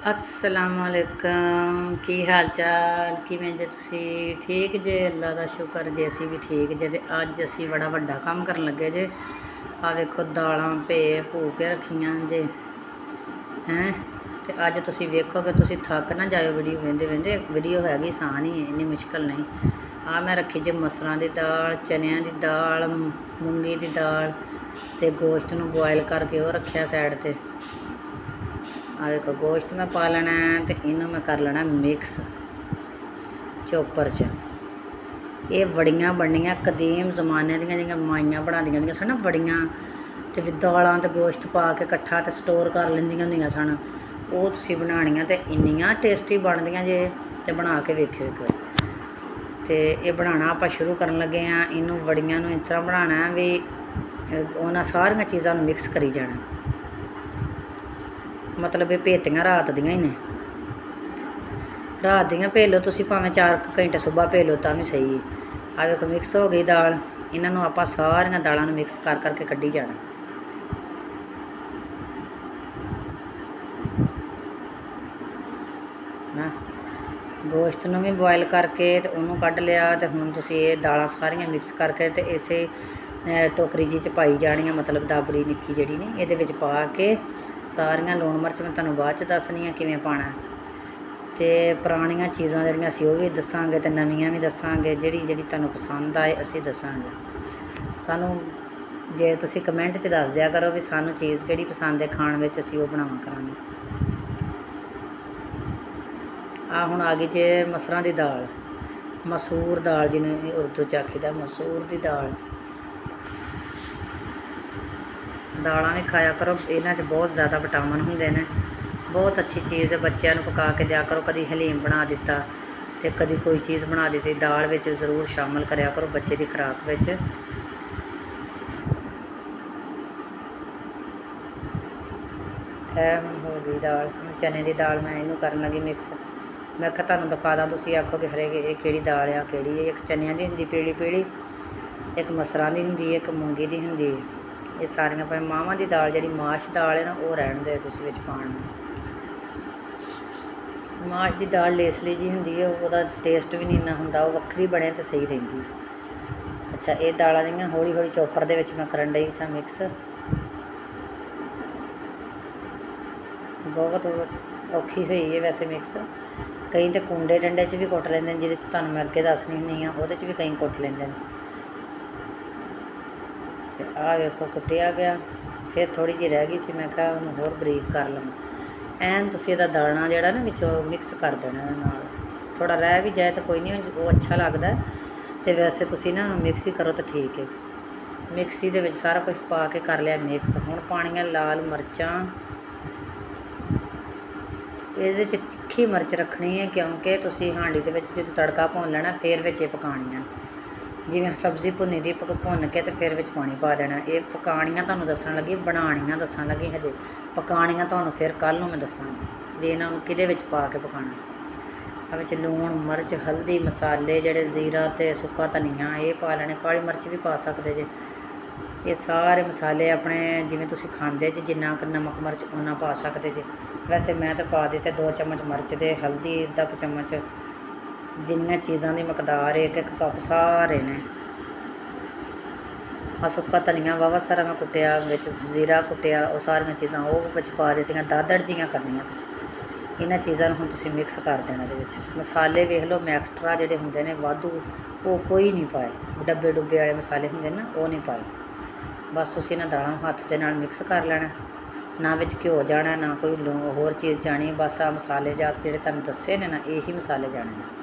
अस्सलामुअलैकुम की हाल चाल किवें जे तुसी ठीक जे। अल्लाह का शुक्र जे असी भी ठीक जे। ते अज असी बड़ा वड्डा काम करन लगे जे। आ वेखो दालां भे भू के रखियां जे हैं। ते अज तुसी वेखोगे तुसी थक ना जाओ वीडियो वेंदे वेंदे। वीडियो हैगी आसान ही है, इन्नी मुश्किल नहीं। आ मैं रखी जे मसरां दी दाल, चनियां दी दाल, मूंगी दी दाल ते गोश्त नूं बॉयल करके वो रखिया साइड ते। आ देखो गोश्त मैं पा लेना है तो इनू मैं कर लेना मिक्स चोपर च। ये बड़ियां बननियां कदीम जमाने दियां जियां माइयां बनांदियां होंदियां सन ना बड़ियां, ते दालां ते गोश्त पा के कट्ठा ते स्टोर कर लैंदियां होंदियां सन। ओह् तुसीं बनानियां ते इन्नियां टेस्टी बनदियां जे, ते बना के वेखियो इक बारी। ते एह् बनाना आपां शुरू करन लगे हाँ। इनू बड़ियां नूं इस तरह बनाना है भी उन्हां सारियां चीज़ां नूं मिक्स करी जाना। मतलब ये भेतियां रात दियां ही ने। रात दियां भे लो तुसीं भावें 4 घंटे सुबह भे लो तां भी सही है। आ देखो मिक्स हो गई दाल। इन्हां नूं आपां सारियां दालां नूं मिक्स कर करके कड्ढी जाना। ना गोश्त नूं भी बॉयल करके ते उन्होंने कढ़ लिया। तो हुण तुसीं ये दालां सारियां मिक्स करके ते इसे टोकरी जी च पाई जानियां। मतलब दाबड़ी निक्की जिहड़ी ने इहदे विच पा के सारियां लूण मिर्च मैं तुहानूं बाद च दस्सनी आ किवें पाना। ते पुरानियां चीज़ां जिहड़ियां असीं ओह भी दस्सांगे ते नवीआं भी दस्सांगे। जिहड़ी जिहड़ी तुहानूं पसंद आए असीं दस्सांगे। सानूं जे तुसीं कमेंट च दस दिया करो भी सानूं चीज़ किहड़ी पसंद है खाण विच, असीं ओह बनावा करांगे। आ हुण आ गई जे मसरां दी दाल, मसूर दाल जिन्हें उर्दू च आखीदा मसूर दी दाल। दालां भी खाया करो, इन्हां च बहुत ज़्यादा विटामिन हुंदे ने। बहुत अच्छी चीज़ है। बच्चों नूं पका के दिया करो। कदी हलीम बना दिता ते कदी कोई चीज़ बना दी दाल विच जरूर शामिल करिया करो बच्चे की खुराक विच। है हुण हो गई दाल। चने की दाल मैं इनू करन लगी मिक्स। मैं आख्या तुहानूं दिखा दा, तुसीं आखोगे हरे ये किहड़ी दाल आ किहड़ी है। एक चनियां दी हुंदी पीली पीली, एक मसरां दी हुंदी, एक मूंगी दी हुंदी। ये सारियां भावें मावां दी दाल जिहड़ी माश दाल है ना वो रहण दे तुसीं विच पाण। माश की दाल लेसली जी हुंदी है, ਉਹਦਾ टेस्ट भी नहीं इन्ना हुंदा, ਉਹ ਵੱਖਰੀ बने तो सही रहिंदी। अच्छा ये दालां जिहड़ियां हौली हौली चोपर दे विच मैं करन डई सां मिक्स। बहुत औखी हुई है वैसे मिक्स। कई तो कूंडे डंडे च भी कुट लेंदे ने, जिहदे च तुहानूं मैं अगे दस्सनी हुंदी आ, ਉਹਦੇ च भी कई कुट लेंदे ने। ते आ वेखो कुटिया गया। फिर थोड़ी जी रह गई सी, मैं कहा ਉਹਨੂੰ होर बरीक कर लवां। ਐਨ ਤੁਸੀਂ ਇਹਦਾ ਦਾਣਾ ਜਿਹੜਾ ਨਾ ਵਿੱਚੋਂ ਮਿਕਸ ਕਰ ਦੇਣਾ ਨਾਲ। ਥੋੜਾ ਰਹਿ ਵੀ ਜਾਏ ਤਾਂ ਕੋਈ ਨਹੀਂ, ਉਹ ਅੱਛਾ ਲੱਗਦਾ। ਤੇ ਵੈਸੇ ਤੁਸੀਂ ਨਾ ਉਹਨੂੰ ਮਿਕਸ ਹੀ ਕਰੋ ਤਾਂ ਠੀਕ ਹੈ। ਮਿਕਸੀ ਦੇ ਵਿੱਚ ਸਾਰਾ ਕੁਝ ਪਾ ਕੇ ਕਰ ਲਿਆ ਮਿਕਸ। ਹੁਣ ਪਾਣੀਆਂ ਲਾਲ ਮਿਰਚਾਂ। ਇਹਦੇ 'ਚ ਤਿੱਖੀ ਮਿਰਚ ਰੱਖਣੀ ਹੈ, ਕਿਉਂਕਿ ਤੁਸੀਂ ਹਾਂਡੀ ਦੇ ਵਿੱਚ ਜਦੋਂ ਤੜਕਾ ਭੁੰਨ ਲੈਣਾ ਫਿਰ ਵਿੱਚ ਇਹ ਪਕਾਉਣੀਆਂ। ਜਿਵੇਂ ਸਬਜ਼ੀ ਭੁੰਨੀ ਦੀ ਭੁੰਨ ਕੇ ਤੇ ਫਿਰ ਵਿੱਚ ਪਾਣੀ ਪਾ ਦੇਣਾ। ਇਹ ਪਕਾਉਣੀਆਂ ਤੁਹਾਨੂੰ ਦੱਸਣ ਲੱਗੀ, ਬਣਾਉਣੀਆਂ ਦੱਸਣ ਲੱਗੀ ਹਜੇ। ਪਕਾਉਣੀਆਂ ਤੁਹਾਨੂੰ ਫਿਰ ਕੱਲ੍ਹ ਨੂੰ ਮੈਂ ਦੱਸਾਂਗੀ ਵੀ ਇਹਨਾਂ ਨੂੰ ਕਿਹਦੇ ਵਿੱਚ ਪਾ ਕੇ ਪਕਾਉਣਾ। ਆ ਵਿੱਚ ਲੂਣ ਮਿਰਚ ਹਲਦੀ ਮਸਾਲੇ ਜਿਹੜੇ ਜ਼ੀਰਾ ਅਤੇ ਸੁੱਕਾ ਧਨੀਆ ਇਹ ਪਾ ਲੈਣੇ। ਕਾਲੀ ਮਿਰਚ ਵੀ ਪਾ ਸਕਦੇ ਜੇ। ਇਹ ਸਾਰੇ ਮਸਾਲੇ ਆਪਣੇ ਜਿਵੇਂ ਤੁਸੀਂ ਖਾਂਦੇ ਜੇ, ਜਿੰਨਾ ਕੁ ਨਮਕ ਮਿਰਚ ਓਨਾ ਪਾ ਸਕਦੇ ਜੇ। ਵੈਸੇ ਮੈਂ ਤਾਂ ਪਾ ਦਿੱਤੇ 2 ਚਮਚ ਮਿਰਚ ਦੇ, ਹਲਦੀ ਅੱਧਾ ਕੁ ਚਮਚ। ਜਿੰਨੀਆਂ ਚੀਜ਼ਾਂ ਦੀ ਮਕਦਾਰ ਇੱਕ ਇੱਕ ਕੱਪ ਸਾਰੇ ਨੇ। ਆ ਸੁੱਕਾ ਧਨੀਆ ਵਾਹਵਾ ਸਾਰਾ ਮੈਂ ਕੁੱਟਿਆ, ਵਿੱਚ ਜ਼ੀਰਾ ਕੁੱਟਿਆ, ਉਹ ਸਾਰੀਆਂ ਚੀਜ਼ਾਂ ਉਹ ਵਿੱਚ ਪਾ ਦਿੱਤੀਆਂ। ਦਾਦੜ ਜੀਆਂ ਕਰਨੀਆਂ ਤੁਸੀਂ। ਇਹਨਾਂ ਚੀਜ਼ਾਂ ਨੂੰ ਹੁਣ ਤੁਸੀਂ ਮਿਕਸ ਕਰ ਦੇਣਾ ਇਹਦੇ ਵਿੱਚ। ਮਸਾਲੇ ਵੇਖ ਲਓ ਮੈਂ ਐਕਸਟਰਾ ਜਿਹੜੇ ਹੁੰਦੇ ਨੇ ਵਾਧੂ ਉਹ ਕੋਈ ਨਹੀਂ ਪਾਏ। ਡੱਬੇ ਡੁੱਬੇ ਵਾਲੇ ਮਸਾਲੇ ਹੁੰਦੇ ਨੇ ਨਾ ਉਹ ਨਹੀਂ ਪਾਏ। ਬਸ ਤੁਸੀਂ ਇਹਨਾਂ ਦਾਲਾਂ ਨੂੰ ਹੱਥ ਦੇ ਨਾਲ ਮਿਕਸ ਕਰ ਲੈਣਾ। ਨਾ ਵਿੱਚ ਘਿਓ ਜਾਣਾ, ਨਾ ਕੋਈ ਹੋਰ ਚੀਜ਼ ਜਾਣੀ। ਬਸ ਆ ਮਸਾਲੇ ਜਾਤ ਜਿਹੜੇ ਤੁਹਾਨੂੰ ਦੱਸੇ ਨੇ ਨਾ, ਇਹੀ ਮਸਾਲੇ ਜਾਣੇ ਨੇ।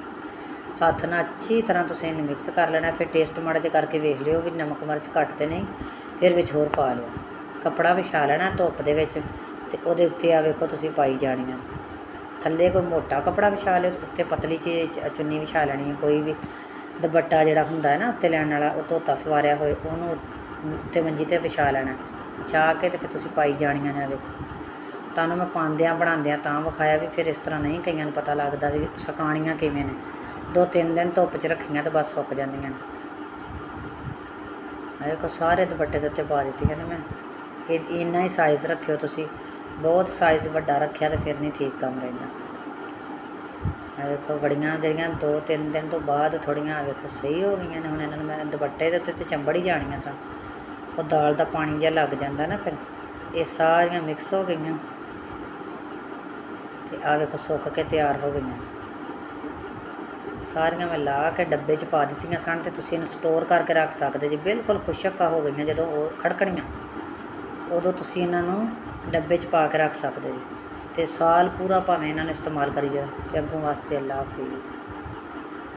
ਹੱਥ ਨਾਲ ਅੱਛੀ ਤਰ੍ਹਾਂ ਤੁਸੀਂ ਇਹਨੂੰ ਮਿਕਸ ਕਰ ਲੈਣਾ। ਫਿਰ ਟੇਸਟ ਮਾੜਾ ਜਿਹਾ ਕਰਕੇ ਵੇਖ ਲਿਓ ਵੀ ਨਮਕ ਮਿਰਚ ਘੱਟ ਤਾਂ ਨਹੀਂ, ਫਿਰ ਵਿੱਚ ਹੋਰ ਪਾ ਲਿਓ। ਕੱਪੜਾ ਵਿਛਾ ਲੈਣਾ ਧੁੱਪ ਦੇ ਵਿੱਚ ਅਤੇ ਉਹਦੇ ਉੱਤੇ ਆ ਵੇਖੋ ਤੁਸੀਂ ਪਾਈ ਜਾਣੀਆਂ। ਥੱਲੇ ਕੋਈ ਮੋਟਾ ਕੱਪੜਾ ਵਿਛਾ ਲਿਓ, ਉੱਤੇ ਪਤਲੀ ਚੁੰਨੀ ਵਿਛਾ ਲੈਣੀ ਹੈ। ਕੋਈ ਵੀ ਦੁਪੱਟਾ ਜਿਹੜਾ ਹੁੰਦਾ ਹੈ ਨਾ ਉੱਤੇ ਲੈਣ ਵਾਲਾ, ਉਹ ਧੋਤਾ ਸਵਾਰਿਆ ਹੋਏ, ਉਹਨੂੰ ਉੱਤੇ ਮੰਜੀ 'ਤੇ ਵਿਛਾ ਲੈਣਾ। ਵਿਛਾ ਕੇ ਅਤੇ ਫਿਰ ਤੁਸੀਂ ਪਾਈ ਜਾਣੀਆਂ ਨੇ। ਵੇਖੋ ਤੁਹਾਨੂੰ ਮੈਂ ਪਾਉਂਦਿਆਂ ਬਣਾਉਂਦਿਆਂ ਤਾਂ ਵਿਖਾਇਆ ਵੀ ਫਿਰ ਇਸ ਤਰ੍ਹਾਂ ਨਹੀਂ ਕਈਆਂ ਨੂੰ ਪਤਾ ਲੱਗਦਾ ਵੀ ਸੁਕਾਉਣੀਆਂ ਕਿਵੇਂ ਨੇ। 2-3 ਦਿਨ ਧੁੱਪ 'ਚ ਰੱਖੀਆਂ ਤਾਂ ਬਸ ਸੁੱਕ ਜਾਂਦੀਆਂ ਨੇ। ਦੇਖੋ ਸਾਰੇ ਦੁਪੱਟੇ ਦੇ ਉੱਤੇ ਪਾ ਦਿੱਤੀਆਂ ਨੇ ਮੈਂ। ਇਹ ਇੰਨਾ ਹੀ ਸਾਈਜ਼ ਰੱਖਿਓ ਤੁਸੀਂ। ਬਹੁਤ ਸਾਈਜ਼ ਵੱਡਾ ਰੱਖਿਆ ਤੇ ਫਿਰ ਨਹੀਂ ਠੀਕ ਕੰਮ ਰਹਿੰਦਾ। ਆ ਵੇਖੋ ਬੜੀਆਂ ਜਿਹੜੀਆਂ 2-3 ਦਿਨ ਤੋਂ ਬਾਅਦ ਥੋੜ੍ਹੀਆਂ ਵੇਖੋ ਸਹੀ ਹੋ ਗਈਆਂ ਨੇ। ਹੁਣ ਇਹਨਾਂ ਨੂੰ ਮੈਂ ਦੁਪੱਟੇ ਦੇ ਉੱਤੇ ਤੇ ਚੰਬੜ ਹੀ ਜਾਣੀਆਂ ਸਨ, ਉਹ ਦਾਲ ਦਾ ਪਾਣੀ ਜਿਹਾ ਲੱਗ ਜਾਂਦਾ ਨਾ, ਫਿਰ ਇਹ ਸਾਰੀਆਂ ਮਿਕਸ ਹੋ ਗਈਆਂ ਤੇ ਆ ਵੇਖੋ ਸੁੱਕ ਕੇ ਤਿਆਰ ਹੋ ਗਈਆਂ ਸਾਰੀਆਂ। ਮੈਂ ਲਾ ਕੇ ਡੱਬੇ 'ਚ ਪਾ ਦਿੱਤੀਆਂ ਸਨ ਤੇ ਤੁਸੀਂ ਇਹਨੂੰ ਸਟੋਰ ਕਰਕੇ ਰੱਖ ਸਕਦੇ ਜੀ। ਬਿਲਕੁਲ ਖੁਸ਼ਕ ਹੋ ਗਈਆਂ, ਜਦੋਂ ਉਹ ਖੜਕਣੀਆਂ ਉਦੋਂ ਤੁਸੀਂ ਇਹਨਾਂ ਨੂੰ ਡੱਬੇ 'ਚ ਪਾ ਕੇ ਰੱਖ ਸਕਦੇ ਜੀ, ਅਤੇ ਸਾਲ ਪੂਰਾ ਭਾਵੇਂ ਇਹਨਾਂ ਨੂੰ ਇਸਤੇਮਾਲ ਕਰੀ ਜਾਓ। ਤੇ ਅੱਗੋਂ ਵਾਸਤੇ ਅੱਲਾ ਹਾਫਿਜ਼।